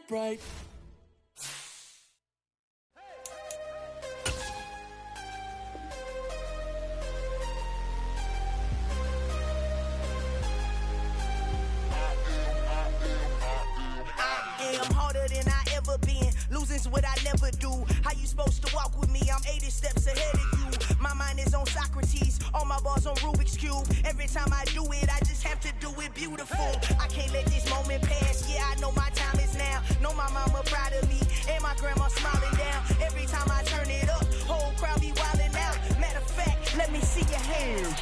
bright. I'm harder than I ever been. Losing's what I never do. How you supposed to walk with me? I'm 80 steps ahead of you. My mind is on Socrates. All my bars on Rubik's Cube. Every time I do it, I just have to do it beautiful. I can't let this moment pass. Yeah, I know my time is now. Know my mama proud of me. And my grandma smiling down. Every time I turn it up, whole crowd be wilding out. Matter of fact, let me see your hands.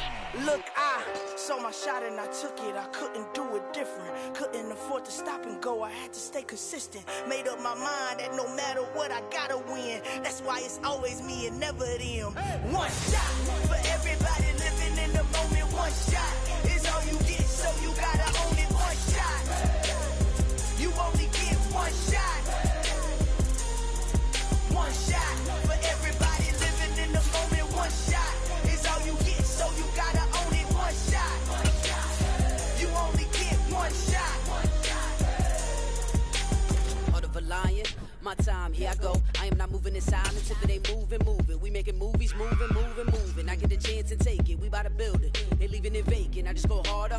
Look, I saw my shot and I took it. I couldn't do it different. Couldn't afford to stop and go. I had to stay consistent. Made up my mind that no matter what, I gotta win. That's why it's always me and never them. One shot for everybody living in the moment. One shot is all you get, so you gotta own it. One shot. You only get one shot. One shot for everybody living in the moment. One shot is all you get, so you gotta own it. One shot. You only get one shot. Heart of a lion, my time, here I go. I am not moving in silence if it ain't moving. We making movies, moving. I get a chance and take it, we bout to build it. They leaving it vacant, I just go harder.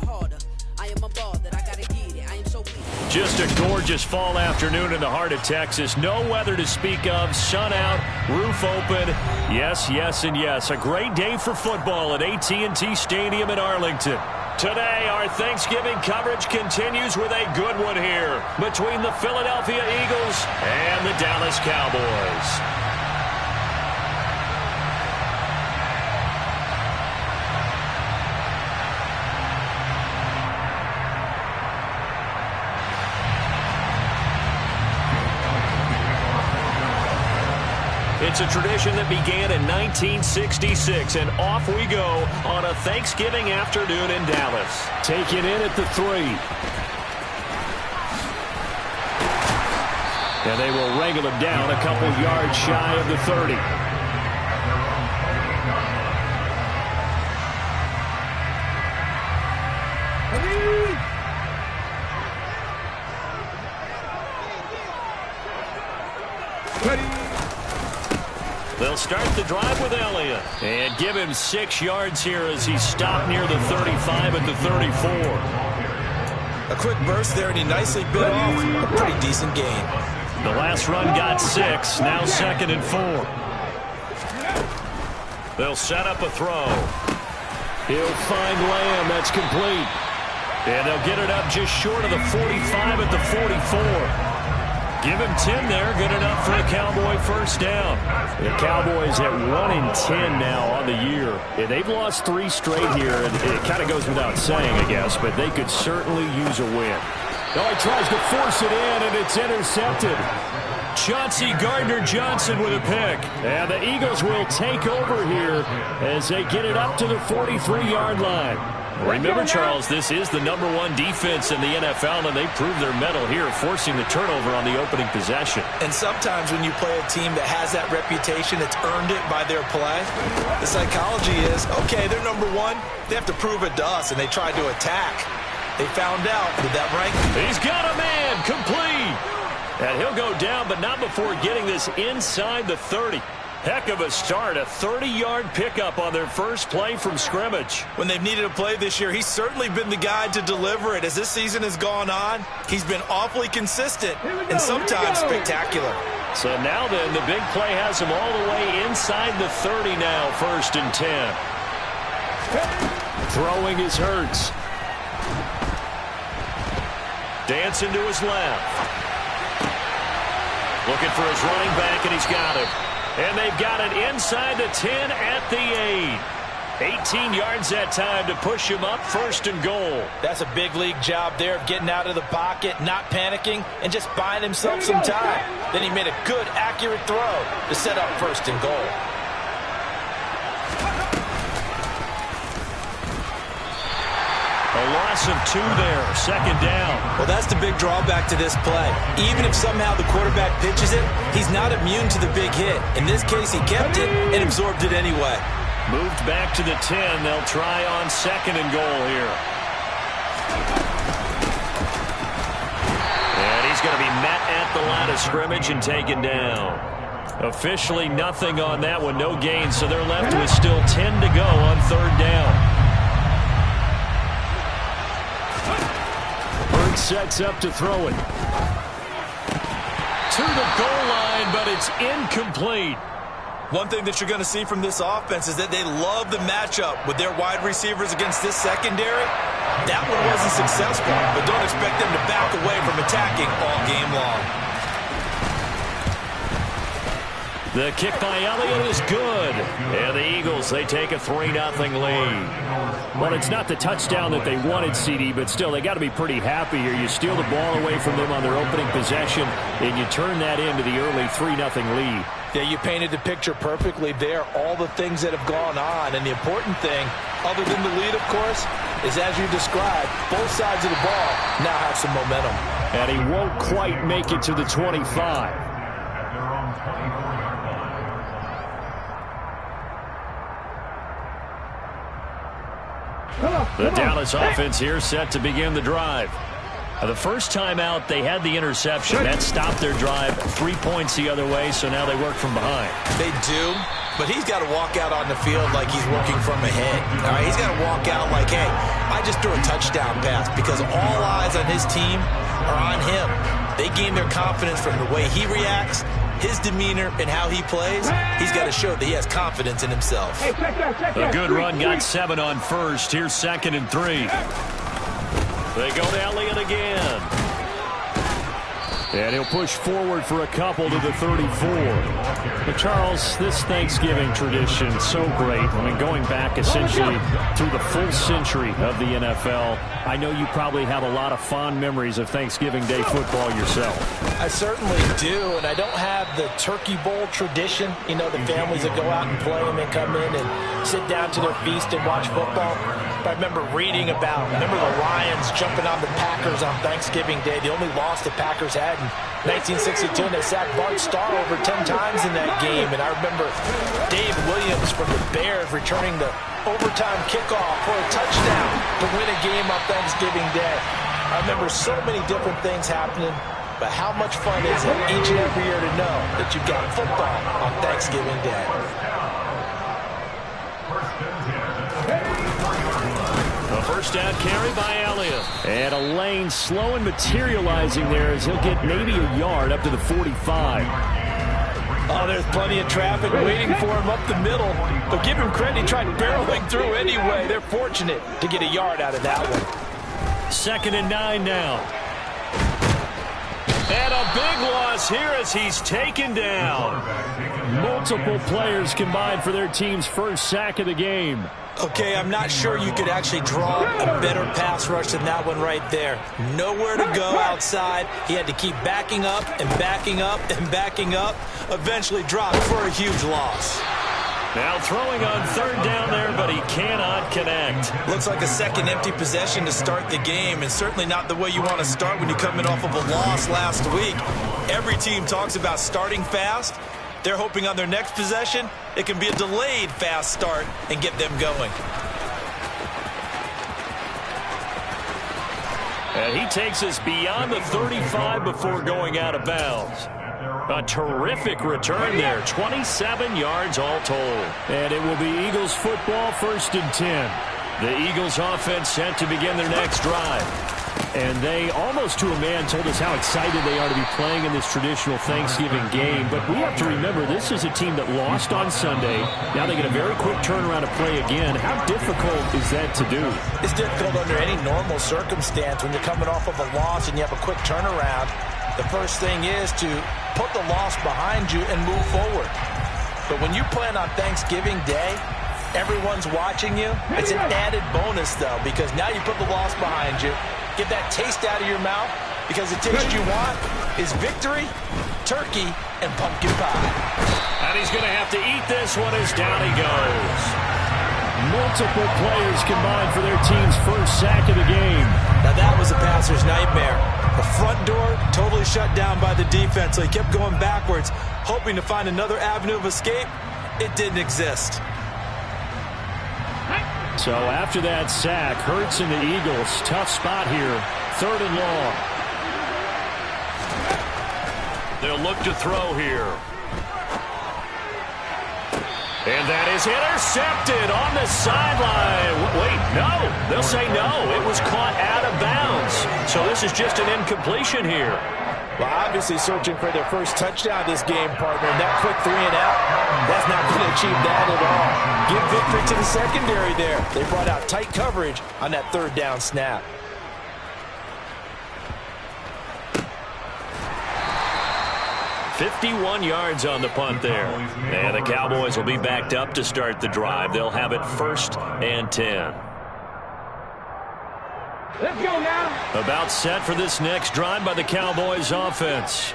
I am unbothered, I gotta get it, I am so weak. Just a gorgeous fall afternoon in the heart of Texas. No weather to speak of, sun out, roof open. Yes, and yes. A great day for football at AT&T Stadium in Arlington. Today, our Thanksgiving coverage continues with a good one here between the Philadelphia Eagles and the Dallas Cowboys. It's a tradition that began in 1966, and off we go on a Thanksgiving afternoon in Dallas. Taken in at the 3. And they will wrangle him down a couple yards shy of the 30. They'll start the drive with Elliott and give him 6 yards here as he stopped near the 35 at the 34. A quick burst there, and he nicely bit off a pretty decent gain. The last run got 6, now 2nd and 4. They'll set up a throw. He'll find Lamb. That's complete. And they'll get it up just short of the 45 at the 44. Give him 10 there. Good enough for a Cowboy first down. The Cowboys at 1-10 now on the year. And they've lost 3 straight here. And it kind of goes without saying, I guess, but they could certainly use a win. Oh, he tries to force it in, and it's intercepted. Chauncey Gardner-Johnson with a pick. And the Eagles will take over here as they get it up to the 43-yard line. Remember, Charles, this is the #1 defense in the NFL, and they proved their mettle here, forcing the turnover on the opening possession. And sometimes when you play a team that has that reputation, it's earned it by their play. The psychology is, okay, they're #1. They have to prove it to us, and they tried to attack. They found out. Did that rank? He's got a man, complete. And he'll go down, but not before getting this inside the 30. Heck of a start, a 30-yard pickup on their first play from scrimmage. When they've needed a play this year, he's certainly been the guy to deliver it. As this season has gone on, he's been awfully consistent and sometimes spectacular. So now then, the big play has him all the way inside the 30 now, 1st and 10. Throwing is Hurts. Dancing to his left. Looking for his running back, and he's got him. And they've got it inside the 10 at the 8. 18 yards that time to push him up, 1st and goal. That's a big league job there of getting out of the pocket, not panicking, and just buying himself some time. Then he made a good, accurate throw to set up 1st and goal. A loss of 2 there, 2nd down. Well, that's the big drawback to this play. Even if somehow the quarterback pitches it, he's not immune to the big hit. In this case, he kept it and absorbed it anyway. Moved back to the 10. They'll try on 2nd and goal here. And he's going to be met at the line of scrimmage and taken down. Officially nothing on that one, no gain, so they're left with still 10 to go on third down. Hurts sets up to throw it. To the goal line, but it's incomplete. One thing that you're going to see from this offense is that they love the matchup with their wide receivers against this secondary. That one wasn't successful, but don't expect them to back away from attacking all game long. The kick by Elliott is good. And the Eagles, they take a 3-0 lead. Well, it's not the touchdown that they wanted, CD, but still, they got to be pretty happy here. You steal the ball away from them on their opening possession, and you turn that into the early 3-0 lead. Yeah, you painted the picture perfectly there, all the things that have gone on. And the important thing, other than the lead, of course, is as you described, both sides of the ball now have some momentum. And he won't quite make it to the 25. The Dallas offense here set to begin the drive. The first time out, they had the interception. That stopped their drive. 3 points the other way, so now they work from behind. They do, but he's got to walk out on the field like he's working from ahead. All right, he's got to walk out like, hey, I just threw a touchdown pass, because all eyes on his team are on him. They gain their confidence from the way he reacts, his demeanor, and how he plays. He's got to show that he has confidence in himself. A good run, got 7 on first. Here's 2nd and 3. They go to Elliott again. And he'll push forward for a couple to the 34. But Charles, this Thanksgiving tradition, so great. I mean, going back essentially through the full century of the NFL, I know you probably have a lot of fond memories of Thanksgiving Day football yourself. I certainly do, and I don't have the Turkey Bowl tradition. You know, the families that go out and play and they come in and sit down to their feast and watch football. But I remember reading about, the Lions jumping on the Packers on Thanksgiving Day. The only loss the Packers had in 1962, and they sacked Bart Starr over 10 times in that game. And I remember Dave Williams from the Bears returning the overtime kickoff for a touchdown to win a game on Thanksgiving Day. I remember so many different things happening, but how much fun is it each and every year to know that you've got football on Thanksgiving Day? A first down carry by Elliott. And a lane slow and materializing there as he'll get maybe a yard up to the 45. Oh, there's plenty of traffic waiting for him up the middle. But give him credit, he tried barreling through anyway. They're fortunate to get a yard out of that one. 2nd and 9 now. And a big loss here as he's taken down. Multiple players combined for their team's first sack of the game. Okay, I'm not sure you could actually draw a better pass rush than that one right there. Nowhere to go outside. He had to keep backing up and backing up and backing up. Eventually dropped for a huge loss. Now throwing on 3rd down there, but he cannot connect. Looks like a second empty possession to start the game, and certainly not the way you want to start when you're coming off of a loss last week. Every team talks about starting fast. They're hoping on their next possession, it can be a delayed fast start and get them going. And he takes us beyond the 35 before going out of bounds. A terrific return there, 27 yards all told. And it will be Eagles football, 1st and 10. The Eagles offense set to begin their next drive. And they, almost to a man, told us how excited they are to be playing in this traditional Thanksgiving game. But we have to remember, this is a team that lost on Sunday. Now they get a very quick turnaround to play again. How difficult is that to do? It's difficult under any normal circumstance when you're coming off of a loss and you have a quick turnaround. The first thing is to put the loss behind you and move forward. But when you play on Thanksgiving Day, everyone's watching you. It's an added bonus, though, because now you put the loss behind you. Get that taste out of your mouth, because the taste you want is victory, turkey, and pumpkin pie. And he's going to have to eat this one as down he goes. Multiple players combined for their team's first sack of the game. Now that was a passer's nightmare. The front door totally shut down by the defense, so he kept going backwards, hoping to find another avenue of escape. It didn't exist. So after that sack, Hurts and the Eagles, tough spot here, 3rd and long. They'll look to throw here. And that is intercepted on the sideline. Wait, no. They'll say no. It was caught out of bounds. So this is just an incompletion here. Well, obviously searching for their first touchdown this game, partner. And that quick 3 and out, that's not going to achieve that at all. Give victory to the secondary there. They brought out tight coverage on that 3rd down snap. "51 yards on the punt there. And the Cowboys will be backed up to start the drive. They'll have it 1st and 10. Let's go now. About set for this next drive by the Cowboys offense.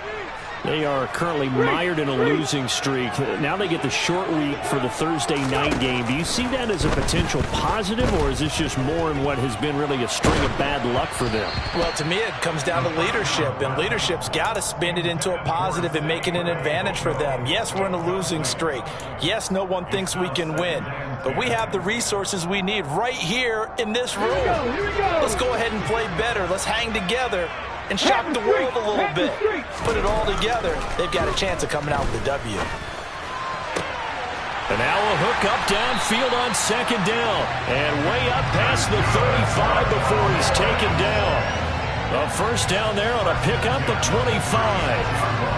They are currently mired in a losing streak. Now they get the short week for the Thursday night game. Do you see that as a potential positive, or is this just more in what has been really a string of bad luck for them? Well, to me, it comes down to leadership, and leadership's got to spin it into a positive and make it an advantage for them. Yes, we're in a losing streak. Yes, no one thinks we can win, but we have the resources we need right here in this room. Here we go. Let's go ahead and play better. Let's hang together and shock the world a little bit. Put it all together. They've got a chance of coming out with a W. And now a hook up downfield on 2nd down. And way up past the 35 before he's taken down. A 1st down there on a pickup of 25.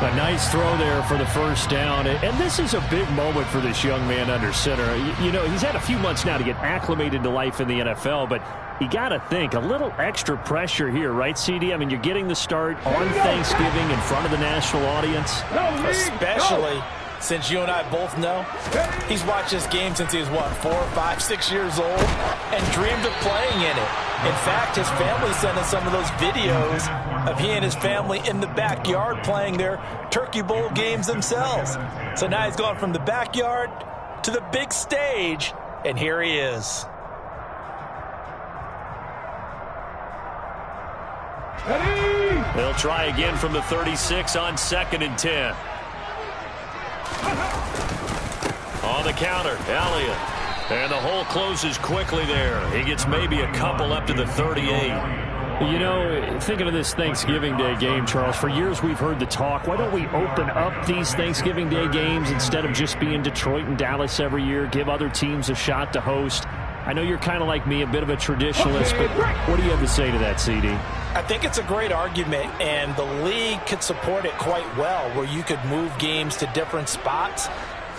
A nice throw there for the 1st down. And this is a big moment for this young man under center. You know, he's had a few months now to get acclimated to life in the NFL, but you got to think, a little extra pressure here, right, CD? I mean, you're getting the start on Thanksgiving in front of the national audience. Especially since you and I both know he's watched this game since he was, what, 4, 5, 6 years old and dreamed of playing in it. In fact, his family sent us some of those videos of he and his family in the backyard playing their Turkey Bowl games themselves. So now he's gone from the backyard to the big stage, and here he is. They'll try again from the 36 on 2nd and 10. On the counter, Elliott. And the hole closes quickly there. He gets maybe a couple up to the 38. You know, thinking of this Thanksgiving Day game, Charles, for years we've heard the talk, why don't we open up these Thanksgiving Day games instead of just being Detroit and Dallas every year, give other teams a shot to host? I know you're kind of like me, a bit of a traditionalist, but what do you have to say to that, CD? I think it's a great argument, and the league could support it quite well, where you could move games to different spots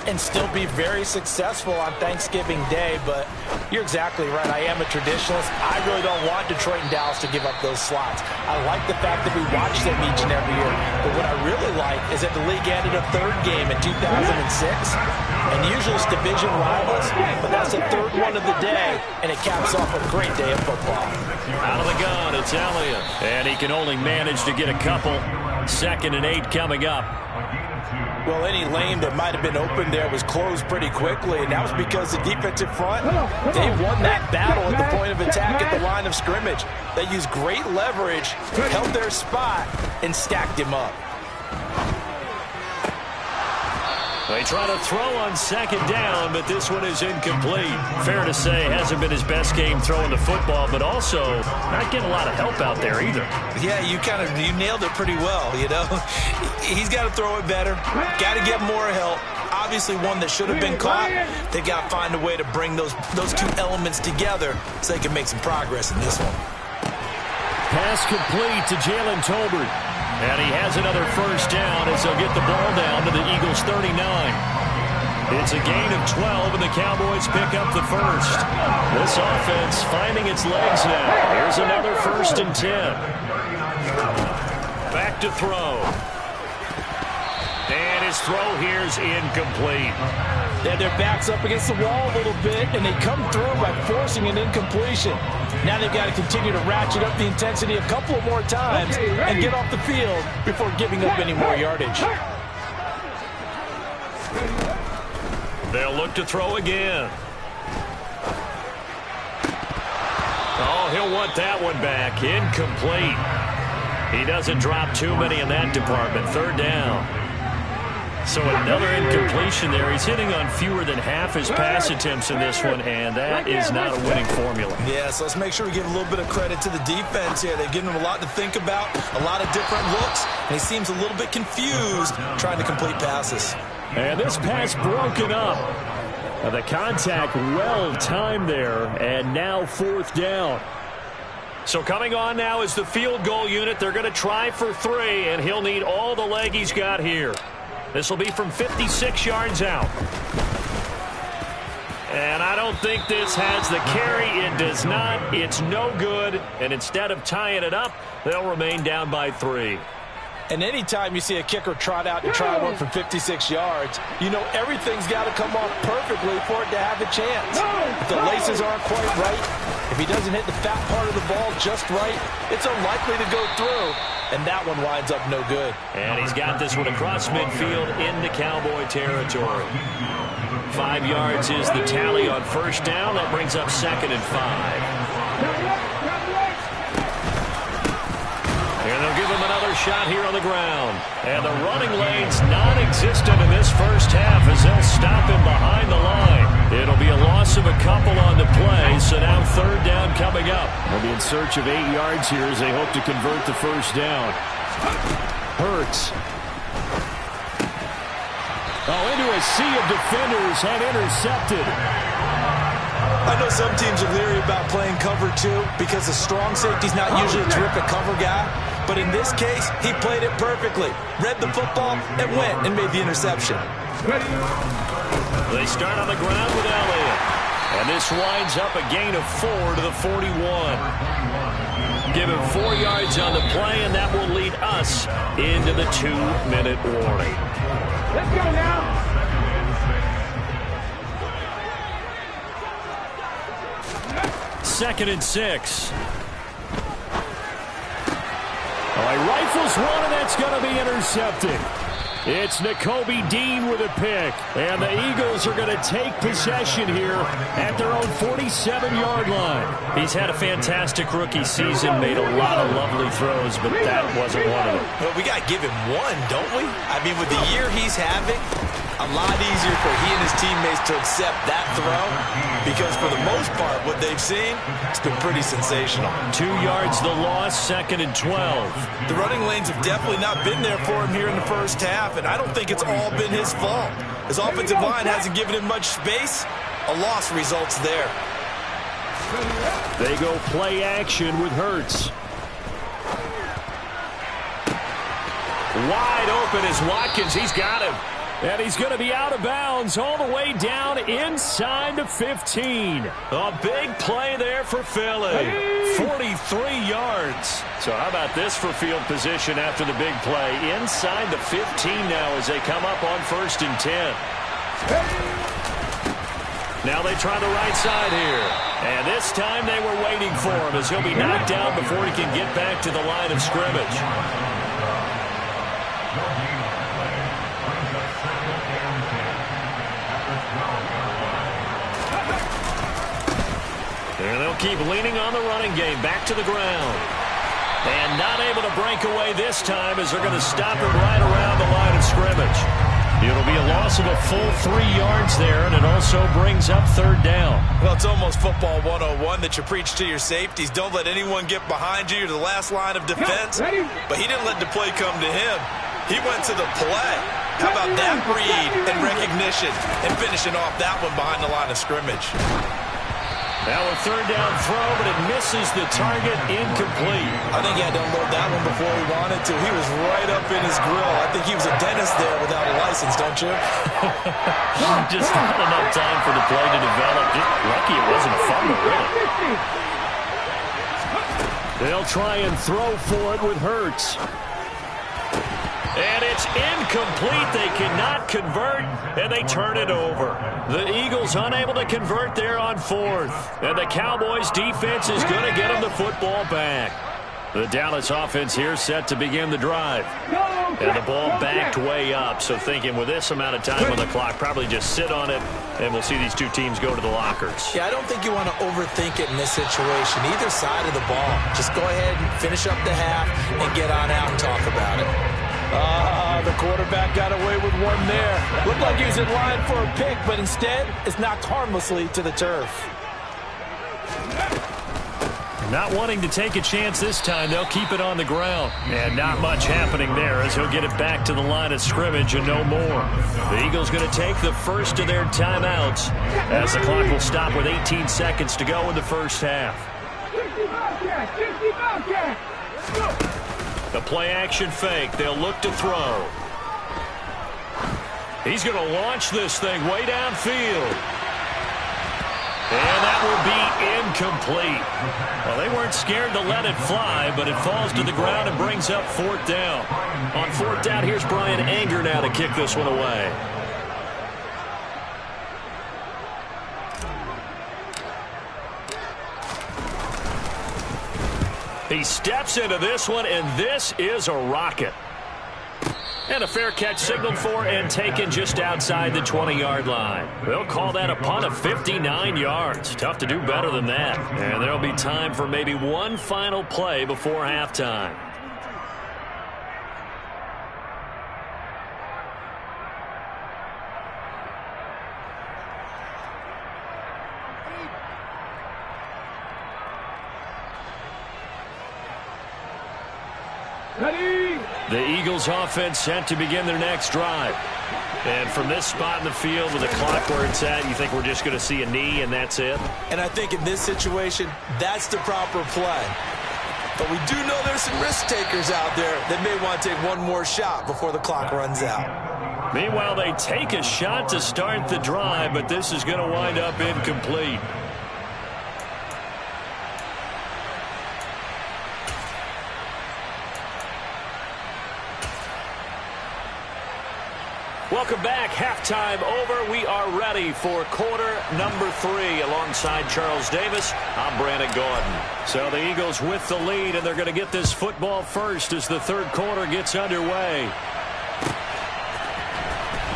and still be very successful on Thanksgiving Day. But you're exactly right. I am a traditionalist. I really don't want Detroit and Dallas to give up those slots. I like the fact that we watch them each and every year. But what I really like is that the league added a 3rd game in 2006. And usually it's division rivals, but that's the 3rd one of the day, and it caps off a great day of football. Out of the gun, it's Elliott. And he can only manage to get a couple. 2nd and 8 coming up. Well, any lane that might have been open there was closed pretty quickly, and that was because the defensive front, they won that battle at the point of attack at the line of scrimmage. They used great leverage, held their spot, and stacked him up. They try to throw on 2nd down, but this one is incomplete. Fair to say, hasn't been his best game throwing the football, but also not getting a lot of help out there either. Yeah, you nailed it pretty well, you know. He's got to throw it better, got to get more help. Obviously one that should have been caught. They got to find a way to bring those 2 elements together so they can make some progress in this one. Pass complete to Jalen Tolbert. And he has another 1st down as they'll get the ball down to the Eagles' 39. It's a gain of 12, and the Cowboys pick up the 1st. This offense finding its legs now. Here's another 1st and 10. Back to throw. And his throw here is incomplete. They had their backs up against the wall a little bit, and they come through by forcing an incompletion. Now they've got to continue to ratchet up the intensity a couple of more times and get off the field before giving up any more yardage. They'll look to throw again. Oh, he'll want that one back. Incomplete. He doesn't drop too many in that department. 3rd down. So another incompletion there. He's hitting on fewer than half his pass attempts in this one, and that is not a winning formula. Yeah, so let's make sure we give a little bit of credit to the defense here. They've given them a lot to think about, a lot of different looks, and he seems a little bit confused trying to complete passes. And this pass broken up. The contact well timed there, and now 4th down. So coming on now is the field goal unit. They're going to try for 3, and he'll need all the leg he's got here. This will be from 56 yards out. And I don't think this has the carry. It does not. It's no good. And instead of tying it up, they'll remain down by 3. And anytime you see a kicker trot out and try one from 56 yards, you know everything's got to come off perfectly for it to have a chance. If the laces aren't quite right, if he doesn't hit the fat part of the ball just right, it's unlikely to go through. And that one winds up no good. And he's got this one across midfield into Cowboy territory. 5 yards is the tally on 1st down. That brings up 2nd and 5. And they'll give him another shot here on the ground. And the running lane's non-existent in this first half as they'll stop him behind the line. It'll be a loss of a couple on the play, so now 3rd down coming up. They'll be in search of 8 yards here as they hope to convert the 1st down. Hurts. Into a sea of defenders and intercepted. I know some teams are leery about playing cover 2 because the strong safety's not usually a terrific cover guy. But in this case, he played it perfectly. Read the football and went and made the interception. They start on the ground with Elliott. And this winds up a gain of 4 to the 41. Give him 4 yards on the play, and that will lead us into the 2-minute warning. Let's go now. 2nd and 6. He rifles one, and that's going to be intercepted. It's Nakobe Dean with a pick. And the Eagles are going to take possession here at their own 47-yard line. He's had a fantastic rookie season, made a lot of lovely throws, but that wasn't one of them. Well, we got to give him one, don't we? I mean, with the year he's having, a lot easier for he and his teammates to accept that throw because for the most part, what they've seen, it's been pretty sensational. 2 yards the loss, 2nd and 12. The running lanes have definitely not been there for him here in the first half, and I don't think it's all been his fault. His offensive line hasn't given him much space. A loss results there. They go play action with Hurts. Wide open is Watkins. He's got him. And he's going to be out of bounds all the way down inside the 15. A big play there for Philly. 43 yards. So how about this for field position after the big play? Inside the 15 now as they come up on 1st and 10. Now they try the right side here. And this time they were waiting for him as he'll be knocked down before he can get back to the line of scrimmage. And they'll keep leaning on the running game. Back to the ground. And not able to break away this time as they're going to stop him right around the line of scrimmage. It'll be a loss of a full 3 yards there, and it also brings up 3rd down. Well, it's almost football 101 that you preach to your safeties. Don't let anyone get behind you. You're the last line of defense. But he didn't let the play come to him. He went to the play. How about that read and recognition and finishing off that one behind the line of scrimmage? Now a 3rd down throw, but it misses the target, incomplete. I think he had to unload that one before he wanted to. He was right up in his grill. I think he was a dentist there without a license, don't you? Just not enough time for the play to develop. Just lucky it wasn't a fumble, really. They'll try and throw for it with Hurts. And it's incomplete. They cannot convert, and they turn it over. The Eagles unable to convert there on 4th. And the Cowboys defense is going to get them the football back. The Dallas offense here set to begin the drive. And the ball backed way up. So thinking with this amount of time on the clock, probably just sit on it, and we'll see these two teams go to the lockers. Yeah, I don't think you want to overthink it in this situation. Either side of the ball. Just go ahead and finish up the half and get on out and talk about it. The quarterback got away with one there. Looked like he was in line for a pick, but instead, it's knocked harmlessly to the turf. Not wanting to take a chance this time, they'll keep it on the ground. And not much happening there as he'll get it back to the line of scrimmage and no more. The Eagles going to take the first of their timeouts as the clock will stop with 18 seconds to go in the first half. The play action fake. They'll look to throw. He's going to launch this thing way downfield. And that will be incomplete. Well, they weren't scared to let it fly, but it falls to the ground and brings up fourth down. On fourth down, here's Brian Anger now to kick this one away. He steps into this one, and this is a rocket. And a fair catch signaled for and taken just outside the 20-yard line. They'll call that a punt of 59 yards. Tough to do better than that. And there'll be time for maybe one final play before halftime. The Eagles offense set to begin their next drive. And from this spot in the field with the clock where it's at, you think we're just going to see a knee and that's it? And I think in this situation, that's the proper play. But we do know there's some risk takers out there that may want to take one more shot before the clock runs out. Meanwhile, they take a shot to start the drive, but this is going to wind up incomplete. Welcome back. Halftime over. We are ready for quarter number 3. Alongside Charles Davis, I'm Brandon Gordon. So the Eagles with the lead, and they're going to get this football first as the third quarter gets underway.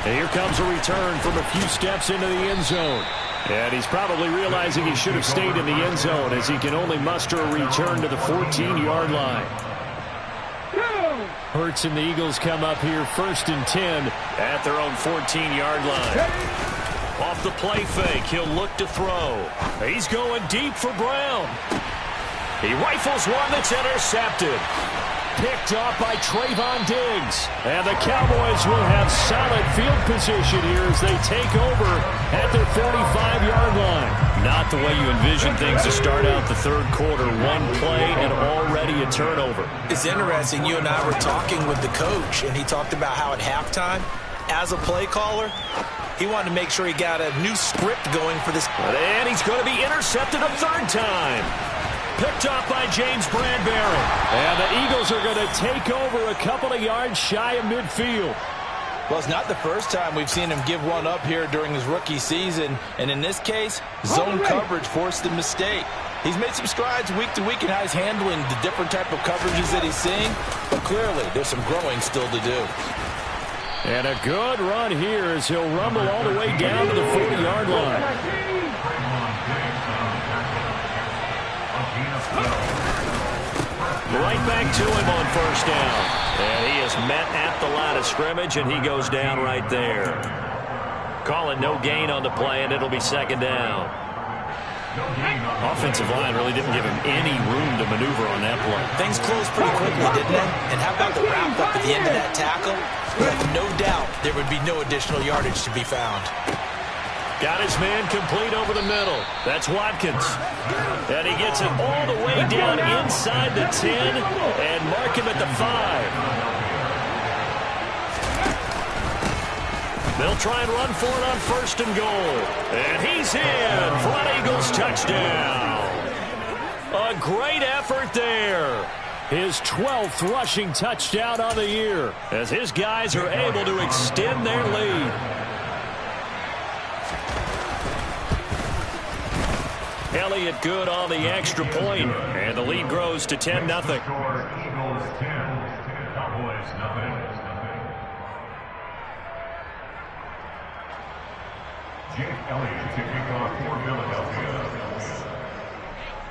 And here comes a return from a few steps into the end zone. And he's probably realizing he should have stayed in the end zone as he can only muster a return to the 14-yard line. Hurts and the Eagles come up here 1st and 10 at their own 14-yard line. Off the play fake, he'll look to throw. He's going deep for Brown. He rifles one that's intercepted. Picked off by Trayvon Diggs. And the Cowboys will have solid field position here as they take over at their 45-yard line. Not the way you envision things to start out the third quarter. One play and already a turnover. It's interesting. You and I were talking with the coach, and he talked about how at halftime, as a play caller, he wanted to make sure he got a new script going for this. And he's going to be intercepted a third time. Picked off by James Bradbury. And the Eagles are going to take over a couple of yards shy of midfield. Well, it's not the first time we've seen him give one up here during his rookie season. And in this case, zone coverage forced the mistake. He's made some strides week to week in how he's handling the different type of coverages that he's seeing. But clearly, there's some growing still to do. And a good run here as he'll rumble all the way down to the 40-yard line. Right back to him on first down. And he is met at the line of scrimmage, and he goes down right there. Calling no gain on the play, and it'll be second down. Offensive line really didn't give him any room to maneuver on that play. Things closed pretty quickly, didn't they? And how about the wrap-up at the end of that tackle? With no doubt, there would be no additional yardage to be found. Got his man complete over the middle. That's Watkins. And he gets it all the way down inside the 10 and mark him at the 5. They'll try and run for it on first and goal. And he's in for an Eagles touchdown. A great effort there. His 12th rushing touchdown on the year as his guys are able to extend their lead. Elliott good on the extra point, and the lead grows to 10-0.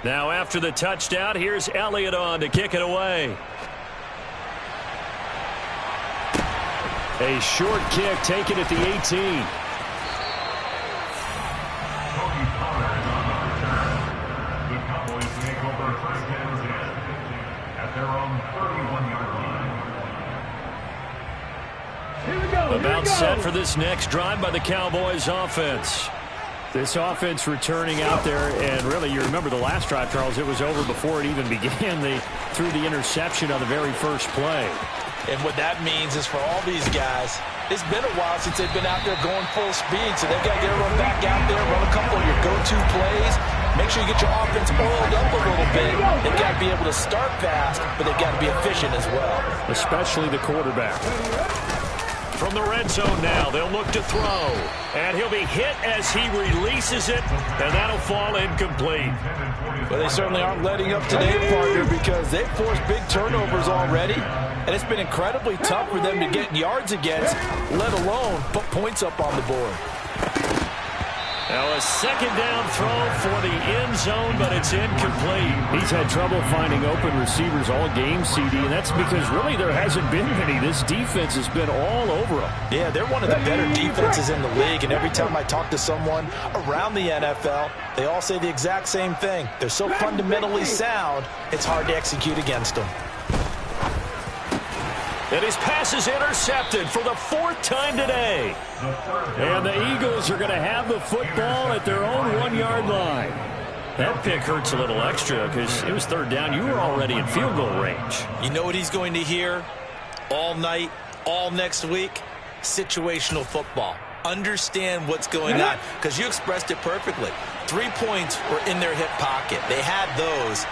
Now after the touchdown, here's Elliott on to kick it away. A short kick taken at the 18. About set for this next drive by the Cowboys offense. This offense returning out there, and really, you remember the last drive, Charles, it was over before it even began. They threw the interception on the very first play. And what that means is for all these guys, it's been a while since they've been out there going full speed, so they've got to get everyone back out there, run a couple of your go-to plays, make sure you get your offense oiled up a little bit. They've got to be able to start fast, but they've got to be efficient as well. Especially the quarterback. From the red zone now, they'll look to throw. And he'll be hit as he releases it, and that'll fall incomplete. Well, they certainly aren't letting up today, partner, because they've forced big turnovers already, and it's been incredibly tough for them to get yards against, let alone put points up on the board. Now a second down throw for the end zone, but it's incomplete. He's had trouble finding open receivers all game, CD, and that's because really there hasn't been many. This defense has been all over them. Yeah, they're one of the better defenses in the league, and every time I talk to someone around the NFL, they all say the exact same thing. They're so fundamentally sound, it's hard to execute against them. And his pass is intercepted for the fourth time today. And the Eagles are going to have the football at their own 1-yard line. That pick hurts a little extra because it was third down. You were already in field goal range. You know what he's going to hear all night, all next week? Situational football. Understand what's going on, because you expressed it perfectly. 3 points were in their hip pocket. They had those.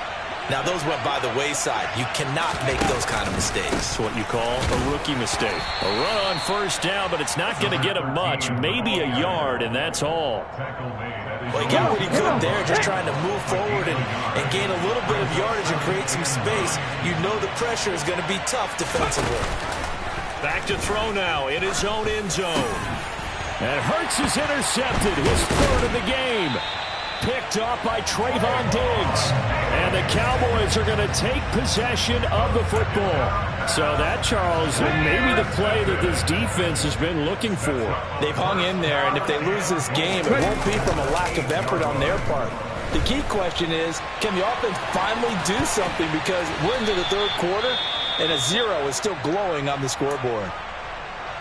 Now, those went by the wayside. You cannot make those kind of mistakes. It's what you call a rookie mistake. A run on first down, but it's not going to get him much. Maybe a yard, and that's all. Well, he got what he could there, just trying to move forward and gain a little bit of yardage and create some space. You know the pressure is going to be tough defensively. Back to throw now in his own end zone. And Hurts is intercepted, his third of the game. Picked off by Trayvon Diggs. And the Cowboys are going to take possession of the football. So that, Charles, may be the play that this defense has been looking for. They've hung in there, and if they lose this game, it won't be from a lack of effort on their part. The key question is, can the offense finally do something? Because we're into the third quarter, and a 0 is still glowing on the scoreboard.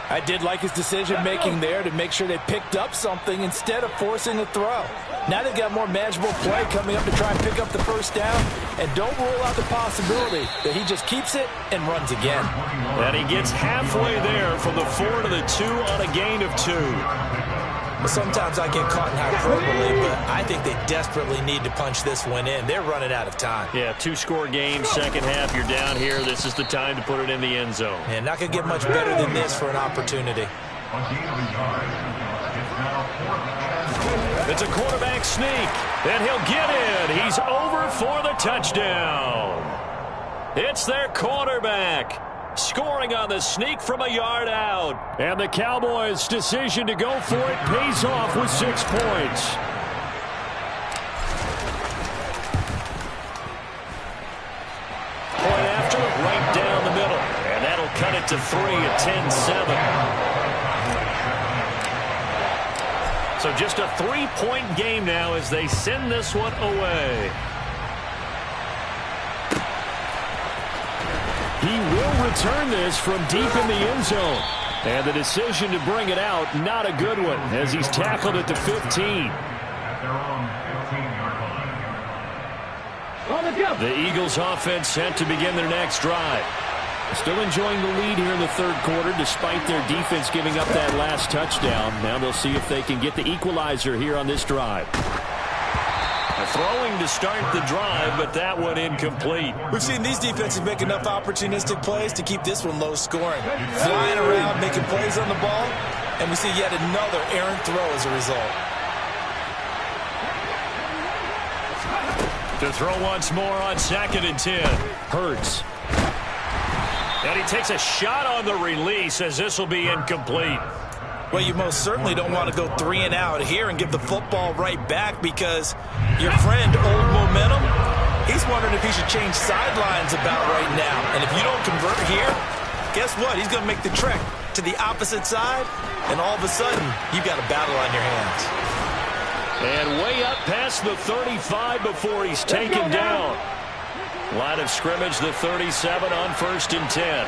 I did like his decision-making there to make sure they picked up something instead of forcing a throw. Now they've got more manageable play coming up to try and pick up the first down, and don't rule out the possibility that he just keeps it and runs again. And he gets halfway there from the 4 to the 2 on a gain of 2. Sometimes I get caught in hyperbole, but I think they desperately need to punch this one in. They're running out of time. Yeah, 2-score game, second half, you're down here. This is the time to put it in the end zone. And not going to get much better than this for an opportunity. It's a quarterback sneak, and he'll get in. He's over for the touchdown. It's their quarterback. Scoring on the sneak from a yard out. And the Cowboys' decision to go for it pays off with 6 points. Point after, right down the middle. And that'll cut it to 3 at 10-7. So just a 3-point game now as they send this one away. He will return this from deep in the end zone. And the decision to bring it out, not a good one, as he's tackled at the 15. The Eagles offense set to begin their next drive. Still enjoying the lead here in the third quarter, despite their defense giving up that last touchdown. Now they'll see if they can get the equalizer here on this drive. Throwing to start the drive, but that one incomplete. We've seen these defenses make enough opportunistic plays to keep this one low scoring. Flying around, making plays on the ball, and we see yet another errant throw as a result. To throw once more on 2nd and 10. Hurts. And he takes a shot on the release as this will be incomplete. Well, you most certainly don't want to go 3 and out here and give the football right back, because your friend, Old Momentum, he's wondering if he should change sidelines about right now. And if you don't convert here, guess what? He's going to make the trek to the opposite side, and all of a sudden, you've got a battle on your hands. And way up past the 35 before he's taken down. Line of scrimmage, the 37 on 1st and 10.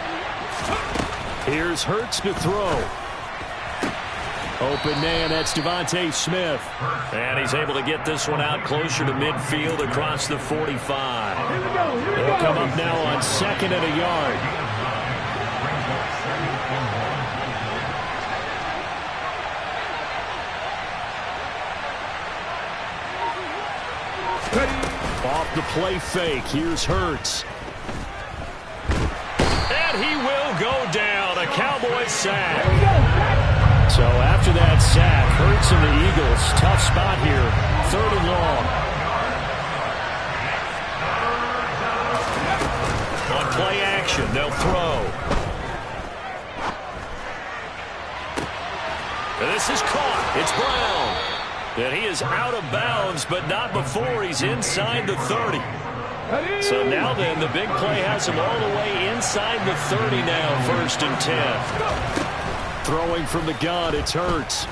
Here's Hurts to throw. Open man, that's Devontae Smith. And he's able to get this one out closer to midfield across the 45. They'll come up now on 2nd and a yard. Off the play fake, here's Hurts. And he will go down. A Cowboys sack. So after that sack, Hurts and the Eagles, tough spot here, 3rd and long. On play action, they'll throw. And this is caught. It's Brown. And he is out of bounds, but not before he's inside the 30. So now then, the big play has him all the way inside the 30 now, 1st and 10. Throwing from the gun, it's Hurts.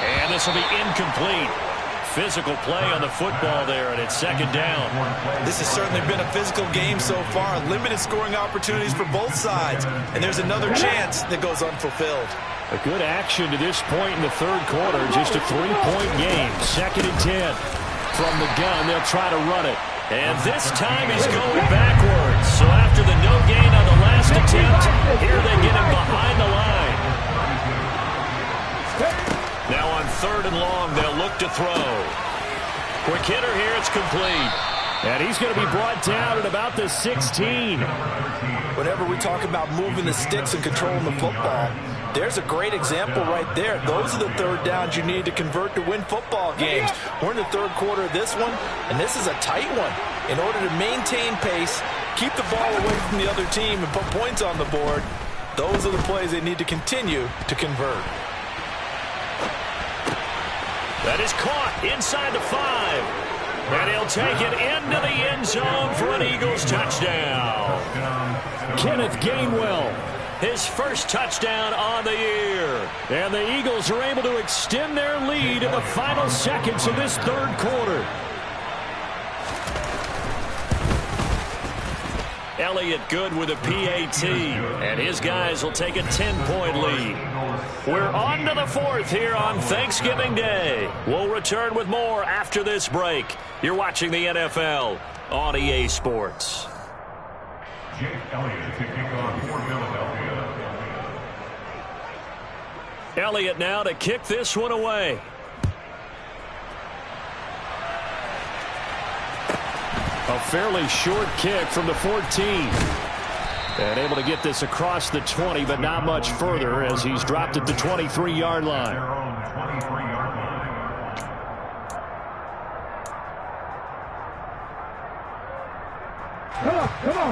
And this will be incomplete. Physical play on the football there, and it's 2nd down. This has certainly been a physical game so far. Limited scoring opportunities for both sides. And there's another chance that goes unfulfilled. A good action to this point in the 3rd quarter. Just a 3-point game. 2nd and 10. From the gun, they'll try to run it. And this time he's going backwards. So after the no gain on the last attempt, here they get him behind the line. Now on 3rd and long, they'll look to throw. Quick hitter here, it's complete. And he's going to be brought down at about the 16. Whenever we talk about moving the sticks and controlling the football, there's a great example right there. Those are the 3rd downs you need to convert to win football games. We're in the 3rd quarter of this one, and this is a tight one. In order to maintain pace, keep the ball away from the other team, and put points on the board, those are the plays they need to continue to convert. That is caught inside the 5. And he'll take it into the end zone for an Eagles touchdown. Kenneth Gainwell. His first touchdown on the year. And the Eagles are able to extend their lead in the final seconds of this 3rd quarter. Elliott good with a PAT. And his guys will take a 10-point lead. We're on to the 4th here on Thanksgiving Day. We'll return with more after this break. You're watching the NFL on EA Sports. Jake Elliott to kick off for Philadelphia. Elliott now to kick this one away. A fairly short kick from the 14. And able to get this across the 20, but not much further as he's dropped at the 23-yard line.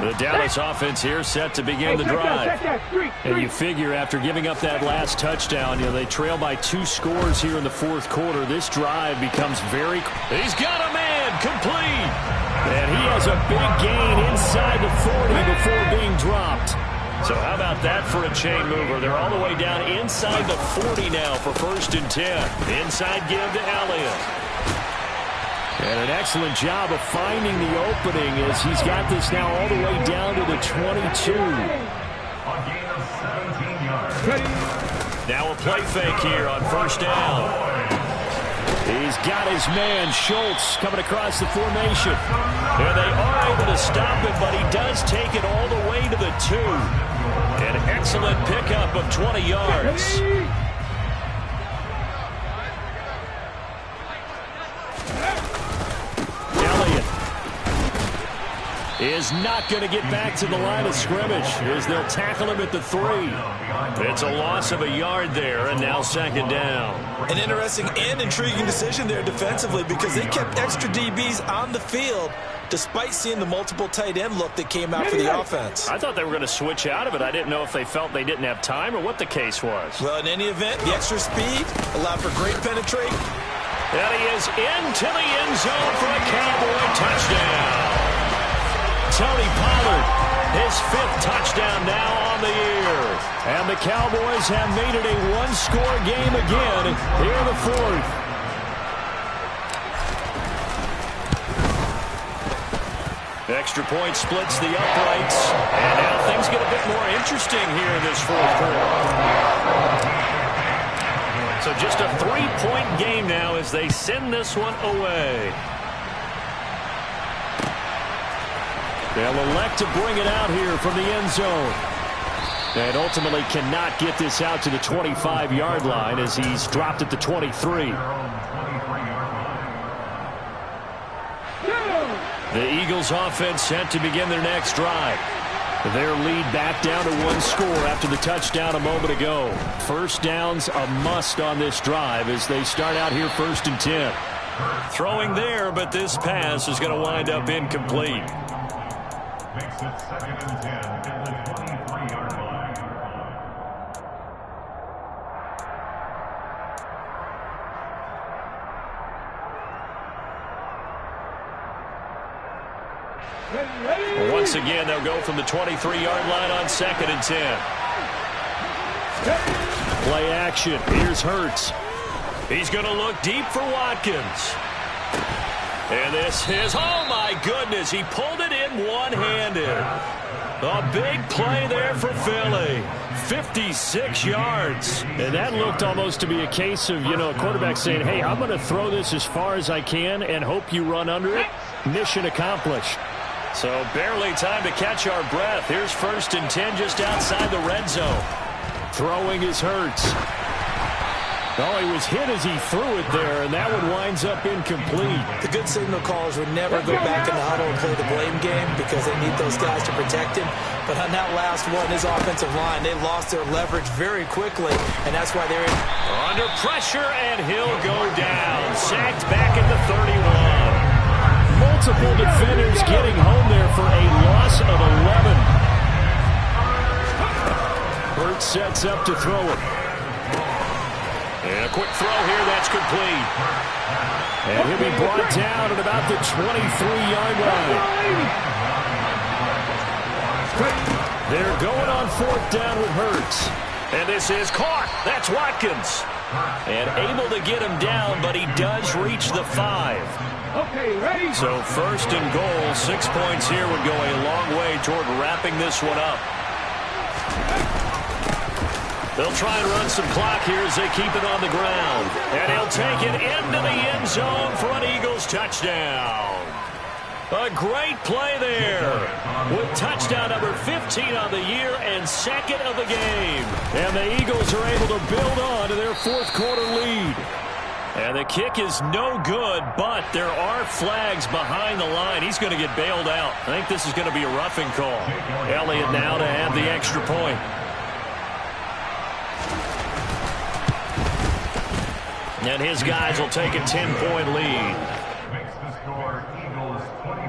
The Dallas offense here set to begin the drive. And you figure after giving up that last touchdown, they trail by 2 scores here in the 4th quarter. This drive becomes very... He's got a man complete. And he has a big gain inside the 40 before being dropped. So how about that for a chain mover? They're all the way down inside the 40 now for 1st and 10. Inside give to Elliott. And an excellent job of finding the opening as he's got this now all the way down to the 22. Now a play fake here on 1st down. He's got his man, Schultz, coming across the formation. And they are able to stop him, but he does take it all the way to the 2. An excellent pickup of 20 yards. Is not going to get back to the line of scrimmage as they'll tackle him at the 3. It's a loss of a yard there, and now 2nd down. An interesting and intriguing decision there defensively because they kept extra DBs on the field despite seeing the multiple tight end look that came out for the offense. I thought they were going to switch out of it. I didn't know if they felt they didn't have time or what the case was. Well, in any event, the extra speed allowed for great penetration. And he is into the end zone for a Cowboy touchdown. Tony Pollard, his 5th touchdown now on the year. And the Cowboys have made it a 1-score game again here in the 4th. Extra point splits the uprights. And now things get a bit more interesting. interesting here in this fourth quarter. So just a 3-point game now as they send this one away. They'll elect to bring it out here from the end zone. And ultimately cannot get this out to the 25-yard line as he's dropped at the 23. The Eagles offense set to begin their next drive. Their lead back down to 1 score after the touchdown a moment ago. First down's a must on this drive as they start out here 1st and 10. Throwing there, but this pass is going to wind up incomplete. Makes it 2nd and 10 at the 23-yard line. Once again, they'll go from the 23-yard line on 2nd and 10. Play action. Here's Hurts. He's going to look deep for Watkins. And this is, oh my goodness, he pulled it in one-handed. A big play there for Philly. 56 yards. And that looked almost to be a case of, a quarterback saying, hey, I'm going to throw this as far as I can and hope you run under it. Mission accomplished. So barely time to catch our breath. Here's 1st and 10 just outside the red zone. Throwing his Hurts. Oh, he was hit as he threw it there, and that one winds up incomplete. The good signal callers would never go back in the huddle and play the blame game because they need those guys to protect him. But on that last one, his offensive line, they lost their leverage very quickly, and that's why they're under pressure, and he'll go down. Sacked back at the 31. Multiple defenders getting home there for a loss of 11. Hurts sets up to throw it. And a quick throw here, that's complete. And he'll be brought down at about the 23-yard line. They're going on 4th down with Hurts. And this is caught. That's Watkins. And able to get him down, but he does reach the 5. Okay, ready? So 1st and goal, 6 points here would go a long way toward wrapping this one up. They'll try and run some clock here as they keep it on the ground. And he'll take it into the end zone for an Eagles touchdown. A great play there with touchdown number 15 on the year and 2nd of the game. And the Eagles are able to build on to their 4th quarter lead. And the kick is no good, but there are flags behind the line. He's going to get bailed out. I think this is going to be a roughing call. Elliott now to have the extra point. And his guys will take a 10-point lead. Makes the score Eagles 24,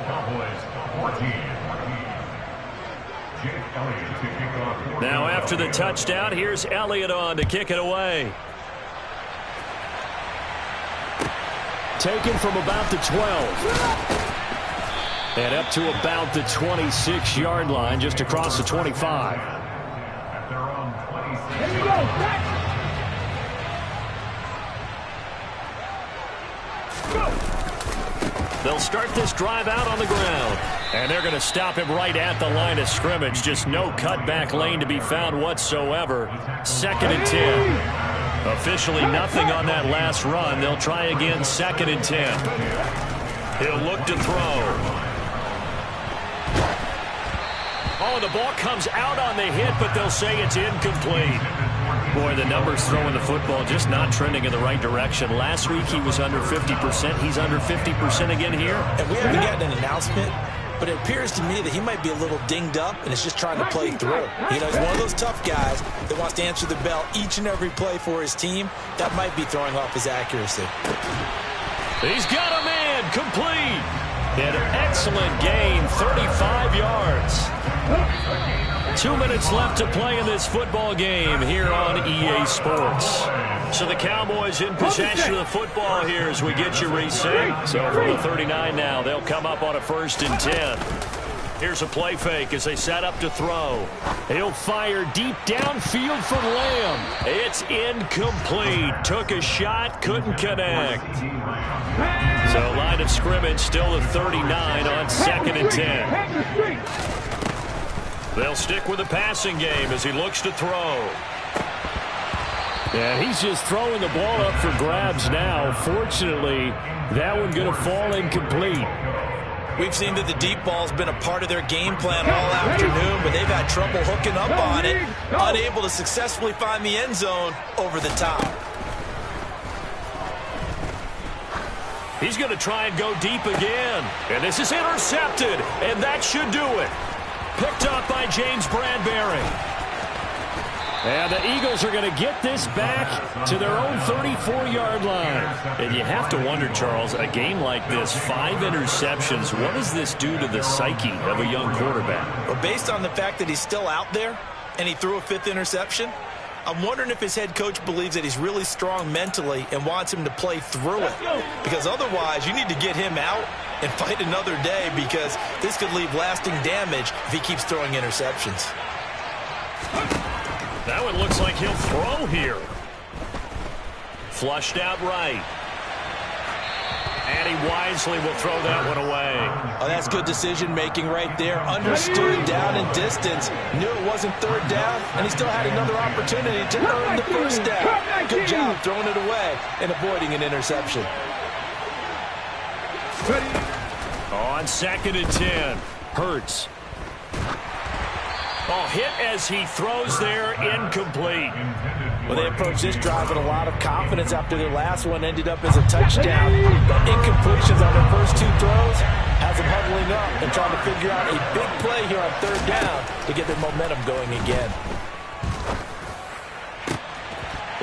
Cowboys 14. Jake Elliott to kick off. Now after the touchdown, here's Elliott on to kick it away. Taken from about the 12. And up to about the 26-yard line, just across the 25. At their own 26. Here we go, back. They'll start this drive out on the ground. And they're going to stop him right at the line of scrimmage. Just no cutback lane to be found whatsoever. 2nd and 10. Officially nothing on that last run. They'll try again 2nd and 10. He'll look to throw. Oh, the ball comes out on the hit, but they'll say it's incomplete. Boy, the numbers throwing the football just not trending in the right direction. Last week he was under 50%. He's under 50% again here. And we haven't gotten an announcement, but it appears to me that he might be a little dinged up and is just trying to play through. He's one of those tough guys that wants to answer the bell each and every play for his team. That might be throwing off his accuracy. He's got a man complete. An excellent gain, 35 yards. 2 minutes left to play in this football game here on EA Sports. So the Cowboys in possession of the football here as we get you reset. So from the 39 now, they'll come up on a 1st and 10. Here's a play fake as they set up to throw. He'll fire deep downfield for Lamb. It's incomplete. Took a shot, couldn't connect. So line of scrimmage still at 39 on 2nd and 10. They'll stick with the passing game as he looks to throw. Yeah, he's just throwing the ball up for grabs now. Fortunately, that one going to fall incomplete. We've seen that the deep ball's been a part of their game plan all afternoon, but they've had trouble hooking up on it, unable to successfully find the end zone over the top. He's going to try and go deep again. And this is intercepted, and that should do it. Picked up by James Bradbury. And the Eagles are going to get this back to their own 34-yard line. And you have to wonder, Charles, a game like this, 5 interceptions, what does this do to the psyche of a young quarterback? Well, based on the fact that he's still out there and he threw a 5th interception, I'm wondering if his head coach believes that he's really strong mentally and wants him to play through it. Because otherwise, you need to get him out and fight another day, because this could leave lasting damage if he keeps throwing interceptions. That one looks like he'll throw here. Flushed out right. And he wisely will throw that one away. Oh, that's good decision-making right there. Understood down and distance. Knew it wasn't 3rd down, and he still had another opportunity to earn the 1st down. Good job throwing it away and avoiding an interception. On 2nd and 10, Hurts. Oh, hit as he throws there, incomplete. Well, they approached this drive with a lot of confidence after their last one ended up as a touchdown. But incompletions on their first 2 throws has them huddling up and trying to figure out a big play here on 3rd down to get their momentum going again.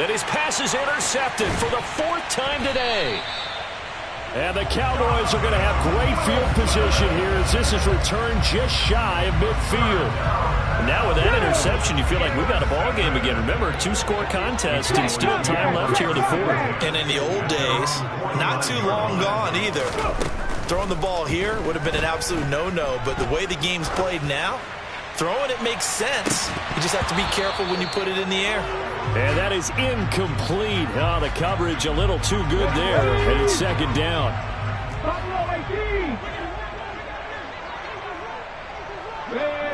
And his pass is intercepted for the 4th time today. And the Cowboys are going to have great field position here as this is returned just shy of midfield. And now with that interception, you feel like we've got a ball game again. Remember, 2-score contest and still time left here in the 4th. And in the old days, not too long gone either. Throwing the ball here would have been an absolute no-no, but the way the game's played now, throwing it makes sense. You just have to be careful when you put it in the air. And that is incomplete. Oh, the coverage a little too good there. And it's 2nd down.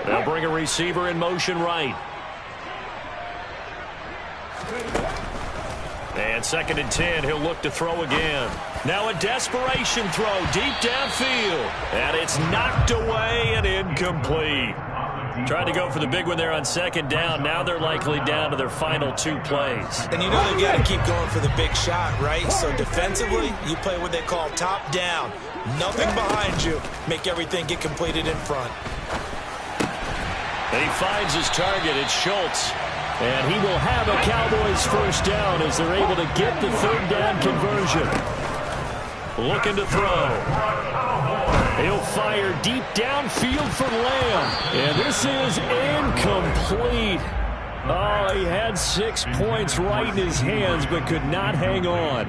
They'll bring a receiver in motion right. And 2nd and 10, he'll look to throw again. Now a desperation throw deep downfield. And it's knocked away and incomplete. Tried to go for the big one there on 2nd down. Now they're likely down to their final 2 plays. And you know they've got to keep going for the big shot, right? So defensively, you play what they call top down. Nothing behind you. Make everything get completed in front. And he finds his target. It's Schultz. And he will have a Cowboys 1st down as they're able to get the 3rd down conversion. Looking to throw. He'll fire deep downfield for Lamb. And this is incomplete. Oh, he had 6 points right in his hands but could not hang on.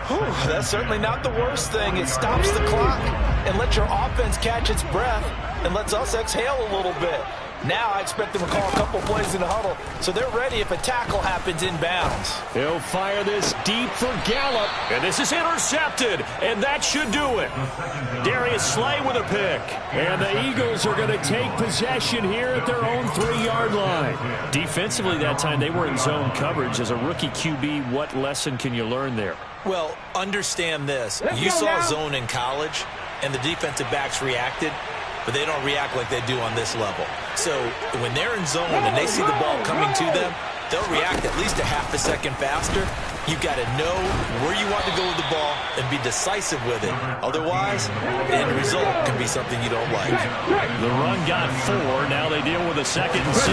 Whew, that's certainly not the worst thing. It stops the clock and lets your offense catch its breath and lets us exhale a little bit. Now I expect them to call a couple plays in the huddle, so they're ready if a tackle happens inbounds. He'll fire this deep for Gallup. And this is intercepted, and that should do it. Darius Slay with a pick. And the Eagles are going to take possession here at their own 3-yard line. Defensively that time, they were in zone coverage. As a rookie QB, what lesson can you learn there? Well, understand this. You saw zone in college, and the defensive backs reacted, but they don't react like they do on this level. So when they're in zone and they see the ball coming to them, they'll react at least a half a second faster. You've got to know where you want to go with the ball and be decisive with it. Otherwise, the end result can be something you don't like. The run got 4. Now they deal with a 2nd and 6.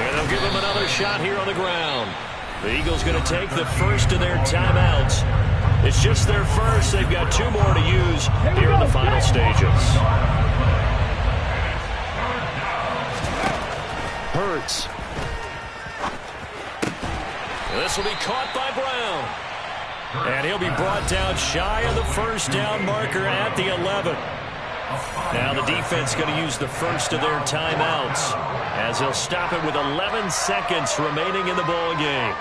And they'll give them another shot here on the ground. The Eagles going to take the first of their timeouts. It's just their first. They've got 2 more to use here in the final stages. Hurts. This will be caught by Brown. And he'll be brought down shy of the 1st down marker at the 11. Now the defense going to use the first of their timeouts as he'll stop it with 11 seconds remaining in the ball game.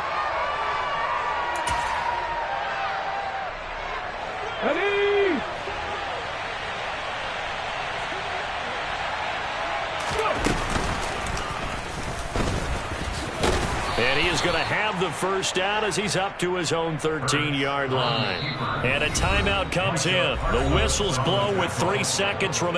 And he is going to have the first down as he's up to his own 13-yard line. And a timeout comes in. The whistles blow with 3 seconds remaining.